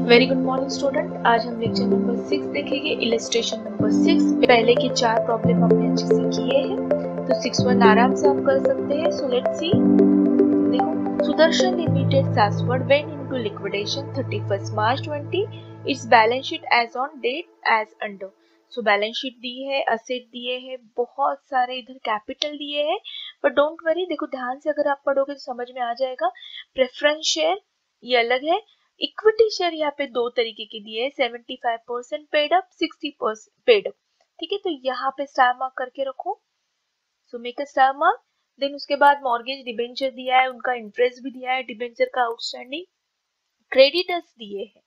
Very good morning student. आज हम lecture number 6 देखेंगे, इलस्ट्रेशन नंबर 6। पहले के 4 प्रॉब्लम हमने अच्छे से किए हैं, तो 6 आराम से आप कर सकते हैं। So let's see. देखो, Sudarshan limited Saswad went into liquidation 31st March 20। Its balance sheet as on date as under. So balance sheet दी है, असेट दिए हैं, बहुत सारे इधर कैपिटल दिए हैं, पर डोंट वरी। देखो ध्यान से अगर आप पढ़ोगे तो समझ में आ जाएगा। प्रेफरेंस शेयर ये अलग है, इक्विटी शेयर यहाँ पे दो तरीके के दिए हैं, 75% पेड अप, 60% पेड अप। ठीक है, तो यहाँ पे स्टार मार्क करके रखो। So make a star mark. Then उसके बाद मॉर्गेज डिबेंचर दिया है, उनका इंटरेस्ट भी दिया है, डिबेंचर का आउटस्टैंडिंग, क्रेडिटर्स दिए हैं।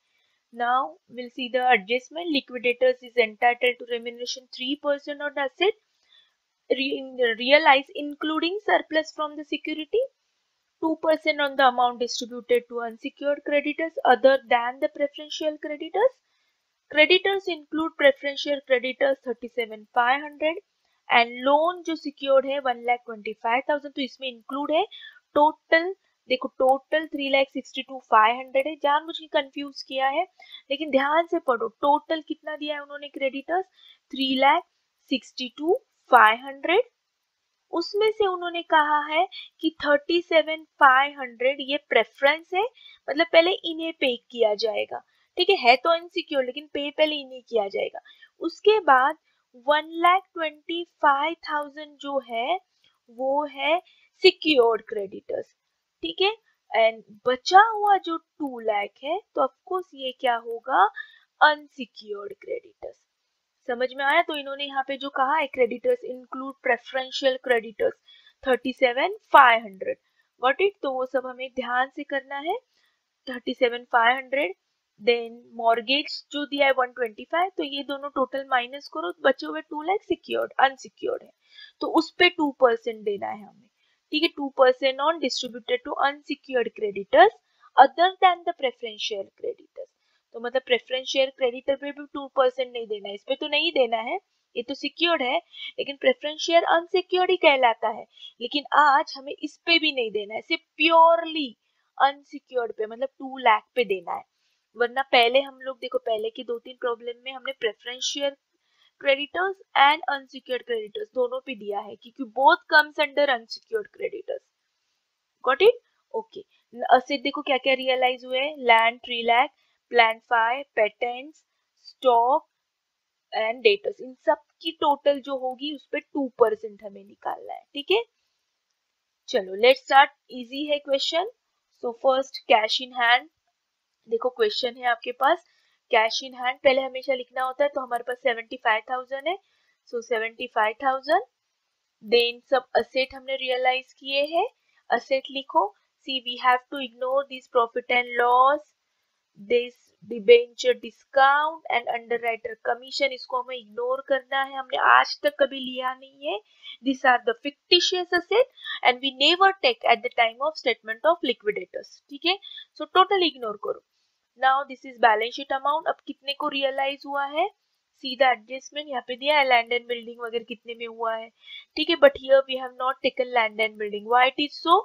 Now will see the adjustment. Liquidators is entitled to remuneration 3% on asset realized including surplus from the security, 2% on the amount distributed to unsecured creditors other than the preferential creditors. Creditors include preferential creditors 37,500 and loan जो secured है 1,25,000, तो इसमें include है total। देखो total 3,62,500 है। जानबूझ के confuse किया है, लेकिन ध्यान से पढ़ो। टोटल कितना दिया है उन्होंने क्रेडिटर्स? 3,62,500। उसमें से उन्होंने कहा है कि 37,500 ये प्रेफरेंस है, मतलब पहले इन्हें पे किया जाएगा। ठीक है तो अनसिक्योर्ड, लेकिन पे पहले इन्हें किया जाएगा। उसके बाद 1,25,000 जो है वो है सिक्योर्ड क्रेडिटर्स। ठीक है, एंड बचा हुआ जो 2 लाख है, तो ऑफकोर्स ये क्या होगा? Unsecured creditors. समझ में आया? तो इन्होंने यहाँ पे जो कहा है, creditors include preferential creditors 37,500। Got it? तो वो सब हमें ध्यान से करना है। 37,500, देन मॉर्गेज जो दिया है 125, तो ये दोनों टोटल माइनस करो, बचे हुए 2 लाख सिक्योर्ड, अनसिक्योर्ड है, तो उस पे 2% देना है हमें। ठीक है, 2% on distributed to unsecured creditors other than the preferential creditors. तो मतलब प्रेफरेंस शेयर क्रेडिटर पे भी 2% नहीं देना है, इस पे तो नहीं देना है, ये तो सिक्योर्ड है, लेकिन प्रेफरेंस शेयर अनसिक्योर्ड ही कहलाता है। लेकिन आज हमें इस पे भी नहीं देना है, सिर्फ प्योरली अनसिक्योर्ड पे, मतलब 2 लाख पे देना है। वरना पहले हम लोग देखो, पहले की 2-3 प्रॉब्लम में हमने preference share creditors and unsecured creditors दोनों पे दिया है, क्योंकि both comes under unsecured creditors. Got it? Okay. Asset देखो क्या क्या रियलाइज हुए हैं। Land 3 lakh, plant 5, patents, stock and debtors, इन सब की टोटल जो होगी उस पे 2% हमें निकालना है। ठीक है, चलो लेट्स स्टार्ट। इजी है question. So first cash in hand. देखो क्वेश्चन है आपके पास, कैश इन हैंड पहले हमेशा लिखना होता है, तो हमारे पास 75,000 है। सो 75,000, देन सब असेट हमने रियलाइज किए हैं, असेट लिखो। See we have to ignore this profit and loss, this debenture discount and underwriter commission, इसको हमें इग्नोर करना है, हमने आज तक कभी लिया नहीं है। This are the fictitious asset and we never take at the time of statement of liquidators. ठीक है, सो टोटल इग्नोर करो। Now this is balance sheet amount. अब कितने को रियलाइज हुआ है? सीधा एडजस्टमेंट यहाँ पे दिया है, लैंड एंड बिल्डिंग वगैरह कितने में हुआ है। ठीक है, but here we have not taken land and building. Why it is so?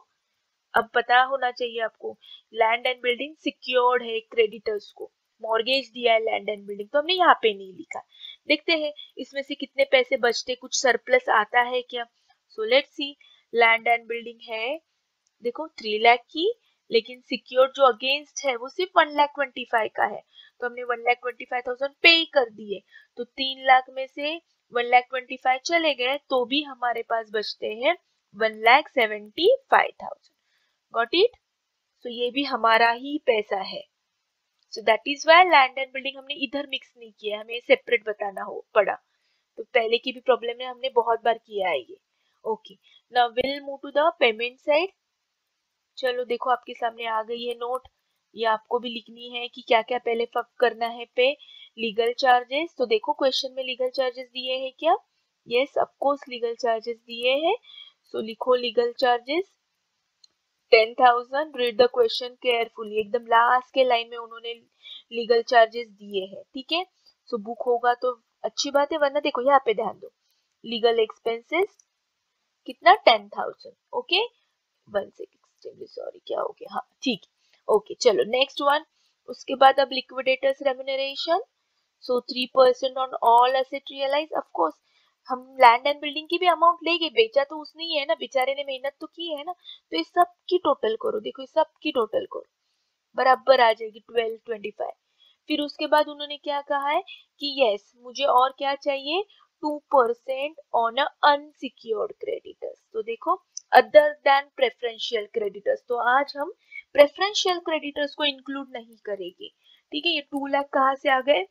अब पता होना चाहिए आपको, लैंड एंड बिल्डिंग सिक्योर्ड है क्रेडिटर्स को, मॉर्गेज दिया है लैंड एंड बिल्डिंग, तो हमने यहाँ पे नहीं लिखा। देखते हैं इसमें से कितने पैसे बचते, कुछ सरप्लस आता है क्या। सो let's C. Land and building है देखो 3 लाख की, लेकिन सिक्योर्ड जो अगेंस्ट है वो सिर्फ 1,25,000 का है, तो हमने 1,25,000 पे कर दिए, तो 3 लाख में से 1,25,000 चले गए, तो भी हमारे पास बचते हैं 1,75,000। Got it? तो ये भी हमारा ही पैसा है। So that is why land and building हमने इधर मिक्स नहीं किया, हमें सेपरेट बताना हो पड़ा। तो पहले की भी प्रॉब्लम में हमने बहुत बार किया है ये। Okay, now will move to the payment side. चलो देखो आपके सामने आ गई है नोट, ये आपको भी लिखनी है कि क्या क्या पहले करना है पे। लीगल चार्जेस, तो देखो क्वेश्चन में लीगल चार्जेस दिए हैं क्या? Yes of course legal charges दिए हैं। सो लिखो legal charges 10,000। Read the question carefully, एकदम लास्ट के लाइन में उन्होंने लीगल चार्जेस दिए हैं। ठीक है, सो बुक होगा तो अच्छी बात है, वरना देखो यहाँ पे ध्यान दो, लीगल एक्सपेंसेस कितना? 10,000। ओके, 1 सेकेंड, सॉरी क्या हो गया, हाँ ठीक है। ओके चलो नेक्स्ट वन, उसके बाद अब liquidators remuneration, so 3% on all asset realise. Of course हम लैंड एंड बिल्डिंग की भी अमाउंट लेंगे, बेचा तो उसने ही है ना, बेचारे ने मेहनत तो की है ना, तो इस सब की टोटल करो, देखो इस सब की टोटल करो, बराबर आ जाएगी 1225। फिर उसके बाद उन्होंने क्या कहा है कि यस मुझे और क्या चाहिए, 2% ऑन अनसिक्योर्ड क्रेडिटर्स। तो देखो अदर देन प्रेफरेंशियल क्रेडिटर्स, तो आज हम प्रेफरेंशियल क्रेडिटर्स को इंक्लूड नहीं करेंगे। ठीक है, ये 2 लाख कहाँ से आ गए,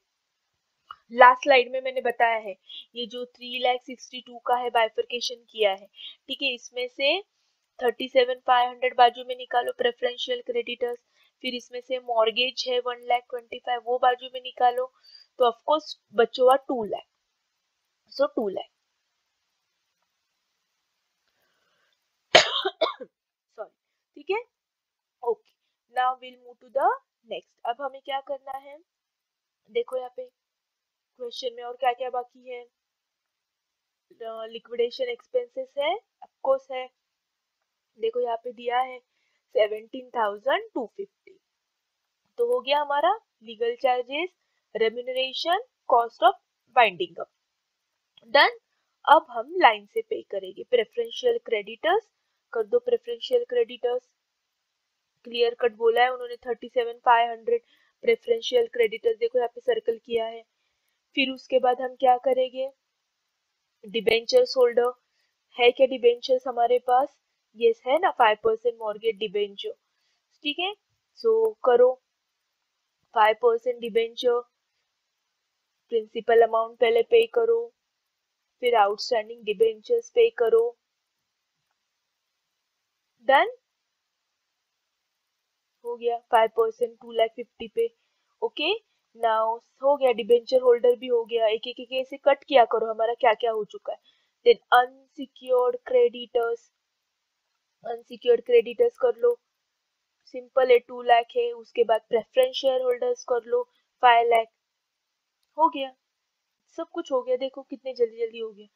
लास्ट स्लाइड में मैंने बताया है, ये जो 3,62,000 का है बाइफरकेशन किया है। ठीक है, इसमें से 37,500 बाजू में निकालो प्रेफरेंशियल क्रेडिटर्स, फिर इसमें से मॉर्गेज है 1,25,000 वो बाजू में निकालो, तो ऑफ कोर्स बचोगा 2 लाख, सो 2 लाख सॉरी। ठीक है, okay, now will move to the next. अब हमें क्या करना है, देखो यहाँ पे क्वेश्चन में और क्या क्या बाकी है, लिक्विडेशन एक्सपेंसेस है, ऑफ कोर्स है, देखो यहाँ पे दिया है 17,250, तो हो गया हमारा legal charges, remuneration, cost of binding up, done. अब हम लाइन से पे करेंगे, प्रेफरेंशियल क्रेडिटर्स कर दो, प्रेफरेंशियल क्रेडिटर्स क्लियर कट बोला है उन्होंने 37,500 प्रेफरेंशियल क्रेडिटर्स, देखो यहाँ पे सर्कल किया है। फिर उसके बाद हम क्या करेंगे, डिबेंचर्स होल्डर है क्या, डिबेंचर्स हमारे पास यस है ना, 5% मॉर्गेज डिबेंचर। ठीक है, सो करो 5% डिबेंचर, प्रिंसिपल अमाउंट पहले पे करो, फिर आउटस्टैंडिंग डिबेंचर्स पे करो, डन हो गया 5% 2,50,000 पे। ओके, नाउ हो गया, डिबेंचर होल्डर भी हो गया, एक एक ऐसे कट किया करो हमारा क्या क्या हो चुका है। Then unsecured creditors, unsecured creditors कर लो, सिंपल है 2 लाख है, उसके बाद प्रेफरेंस शेयर होल्डर्स कर लो 5 लाख, हो गया, सब कुछ हो गया, देखो कितने जल्दी जल्दी हो गया।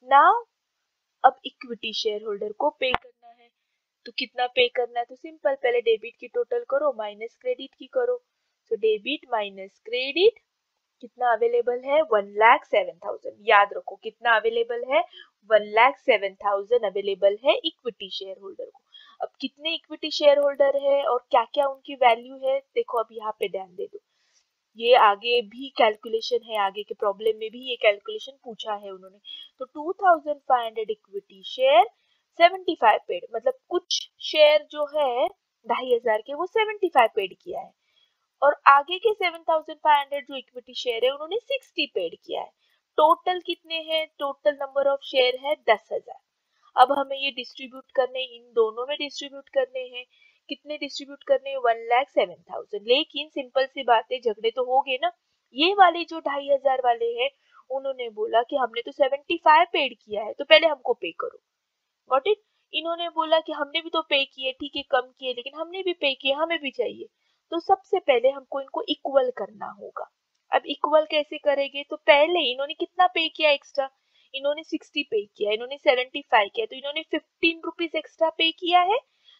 नाउ अब इक्विटी शेयर होल्डर को पे करना है, तो कितना पे करना है, तो सिंपल पहले डेबिट की टोटल करो माइनस क्रेडिट की करो, तो डेबिट माइनस क्रेडिट कितना अवेलेबल है 1,07,000, याद रखो कितना अवेलेबल है 1,07,000 अवेलेबल है इक्विटी शेयर होल्डर को। अब कितने इक्विटी शेयर होल्डर है और क्या क्या उनकी वैल्यू है, देखो अब यहाँ पे ध्यान दे दो, ये आगे भी कैलकुलेशन है, आगे के प्रॉब्लम में भी ये कैलकुलेशन पूछा है उन्होंने। तो 2,500 इक्विटी शेयर 75 पेड, मतलब कुछ शेयर जो है 2,500 के वो 75 पेड किया है, और आगे के 7,500 जो इक्विटी शेयर है उन्होंने 60 पेड किया है। टोटल कितने हैं, टोटल नंबर ऑफ शेयर है 10,000। अब हमें ये डिस्ट्रीब्यूट करने, इन दोनों में डिस्ट्रीब्यूट करने हैं, कितने डिस्ट्रीब्यूट करने हैं 1,07,000, लेकिन सिंपल सी बात है झगड़े तो हो गए ना, ये वाले जो 2,500 वाले हैं उन्होंने बोला कि हमने तो 75 पेड किया है तो पहले हमको पे करो, गॉट इट। इन्होंने बोला कि हमने भी तो पे किए, ठीक है कम किए लेकिन हमने भी पे किए, हमें भी चाहिए, तो सबसे पहले हमको इनको इक्वल करना होगा। अब इक्वल कैसे करेंगे, तो पहले इन्होंने कितना पे किया एक्स्ट्रा, इन्होंने 60 पे किया, इन्होंने 75 किया, तो इन्होंने 15 रुपीज एक्स्ट्रा पे किया है।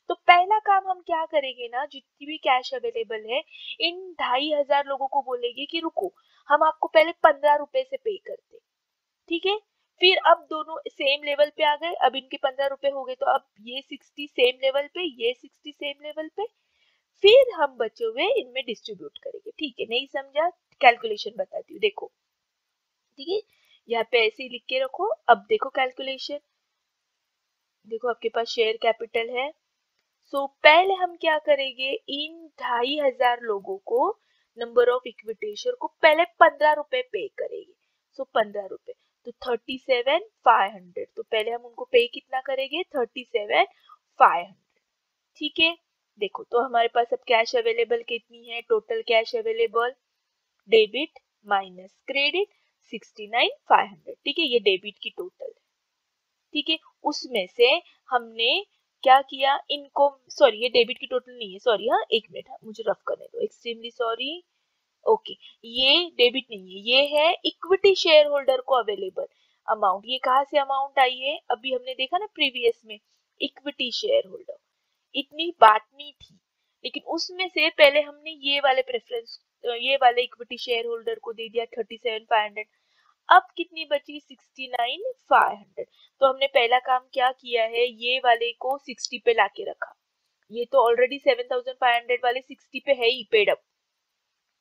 तो पहला काम हम क्या करेंगे ना, जितनी भी कैश अवेलेबल है इन 2,500 लोगों को बोलेंगे कि रुको हम आपको पहले 15 रुपए से पे करते, ठीक है। फिर अब दोनों सेम लेवल पे आ गए, अब इनके 15 रुपए हो गए, तो अब ये 60 सेम लेवल पे, ये 60 सेम लेवल पे, फिर हम बचे हुए इनमें डिस्ट्रीब्यूट करेंगे। ठीक है, नहीं समझा, कैलकुलेशन बताती हूँ, देखो ठीक है, यहाँ पे ऐसे ही लिख के रखो। अब देखो कैलकुलेशन, देखो आपके पास शेयर कैपिटल है, सो पहले हम क्या करेंगे, इन 2,500 लोगों को नंबर ऑफ इक्विटी शेयर को पहले 15 रुपए पे करेंगे, सो 15 रुपए, तो 37,500, तो पहले हम उनको पे कितना करेंगे 37,500, ठीक है। देखो तो हमारे पास अब कैश अवेलेबल कितनी है, total cash available debit minus credit 69,500, ठीक है, ये डेबिट की टोटल है, ठीक है। उसमें से हमने क्या किया, इनको, सॉरी ये डेबिट की टोटल नहीं है, सॉरी, हाँ एक मिनट, हाँ मुझे रफ करने दो, एक्सट्रीमली सॉरी, ओके, ये डेबिट नहीं है, ये है इक्विटी शेयर होल्डर को अवेलेबल अमाउंट। ये कहाँ से अमाउंट आई है, अभी हमने देखा ना प्रीवियस में, इक्विटी शेयर होल्डर इतनी बांटनी थी, लेकिन उसमें से पहले हमने ये वाले प्रेफरेंस, ये वाले इक्विटी शेयर होल्डर को दे दिया 37,500। अब कितनी बची? 69,500। तो हमने पहला काम क्या किया है, ये वाले को 60 पे लाके रखा। ये तो ऑलरेडी 7,500 वाले 60 पे है ही पेड अप,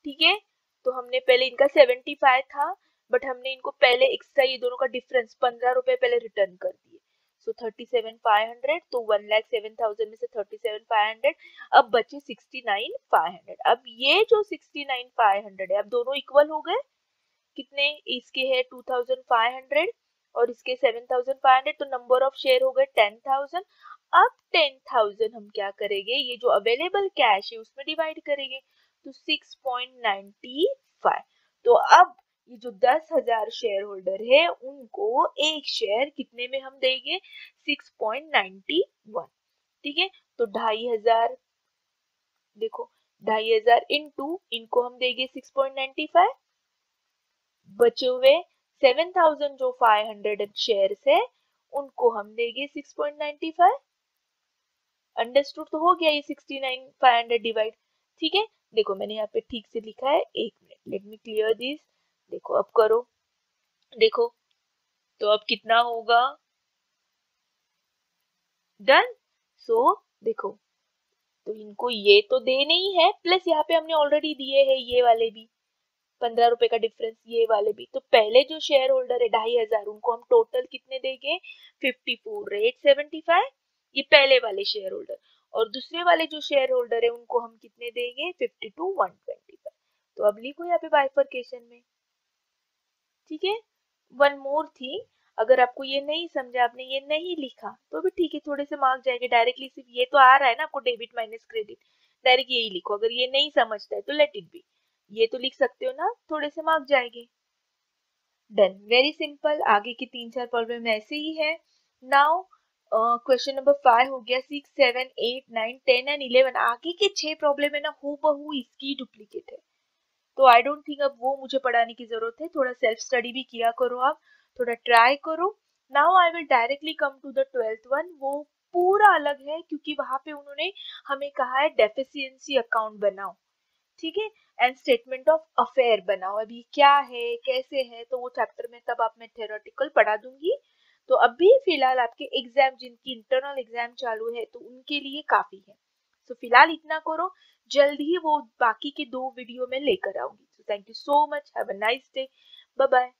ठीक है। तो हमने पहले इनका 75 था, बट हमने इनको पहले एक्स्ट्रा ये दोनों का डिफरेंस 15 रुपए पहले रिटर्न कर दिए। सो 37,500, तो 1,07,000 में से 37,500, अब बचे 69,500। अब ये जो 69,500 है, अब दोनों इक्वल हो गए। कितने? इसके है 2,500 और इसके 7,500, तो नंबर ऑफ शेयर हो गए 10,000। अब 10,000 हम क्या करेंगे, ये जो अवेलेबल कैश है उसमें डिवाइड करेंगे, तो 6.95। तो अब ये जो 10,000 शेयर होल्डर है उनको एक शेयर कितने में हम देंगे? 6.91, ठीक है। तो 2,500, देखो 2,500 इंटू इनको हम देंगे 6.95, बचे हुए 7,000 जो 500 शेयर्स है उनको हम देंगे 6.95। अंडरस्टूड? तो हो गया ये 69,500 डिवाइड, ठीक है। देखो मैंने यहाँ पे ठीक से लिखा है, एक minute, let me clear this. देखो अब करो, देखो तो अब कितना होगा? डन। सो देखो, तो इनको ये तो देने ही है, प्लस यहाँ पे हमने ऑलरेडी दिए हैं ये वाले भी 15 रुपए का डिफरेंस, ये वाले भी। तो पहले जो शेयर होल्डर है 2,500, उनको हम टोटल कितने देंगे? 54,875, ये पहले वाले शेयर होल्डर। और दूसरे वाले जो शेयर होल्डर है उनको हम कितने देंगे? 52,125। तो अब लिखो यहाँ पे बाइफरकेशन में, ठीक है। वन मोर थिंग, अगर आपको ये नहीं समझा, आपने ये नहीं लिखा तो भी ठीक है, थोड़े से मार्क्स जाएंगे। डायरेक्टली सिर्फ ये तो आ रहा है ना आपको, डेबिट माइनस क्रेडिट, डायरेक्ट यही लिखो। अगर ये नहीं समझता है तो लेट इट बी, ये तो लिख सकते हो ना, थोड़े से मार्क्स जाएंगे। Done, very simple. आगे की 3-4 प्रॉब्लम ऐसे ही है। नाउ क्वेश्चन नंबर 5 हो गया। 6, 7, 8, 9, 10 एंड 11, आगे के 6 प्रॉब्लम है ना, हूबहू इसकी डुप्लीकेट है। तो आई डोंट थिंक अब वो मुझे पढ़ाने की जरूरत है, थोड़ा सेल्फ स्टडी भी किया करो आप, थोड़ा ट्राई करो। Now I will directly come to the 12th one. वो पूरा अलग है क्योंकि वहां पे उन्होंने हमें कहा है डेफिशिएंसी अकाउंट बनाओ, ठीक है, एंड स्टेटमेंट ऑफ अफेयर बनाओ। अभी क्या है कैसे है तो वो चैप्टर में तब आप मैं थ्योरेटिकल पढ़ा दूंगी। तो अभी फिलहाल आपके एग्जाम, जिनकी इंटरनल एग्जाम चालू है तो उनके लिए काफी है। तो फिलहाल इतना करो, जल्द ही वो बाकी के 2 वीडियो में लेकर आऊंगी। So thank you so much, have a nice day, bye bye.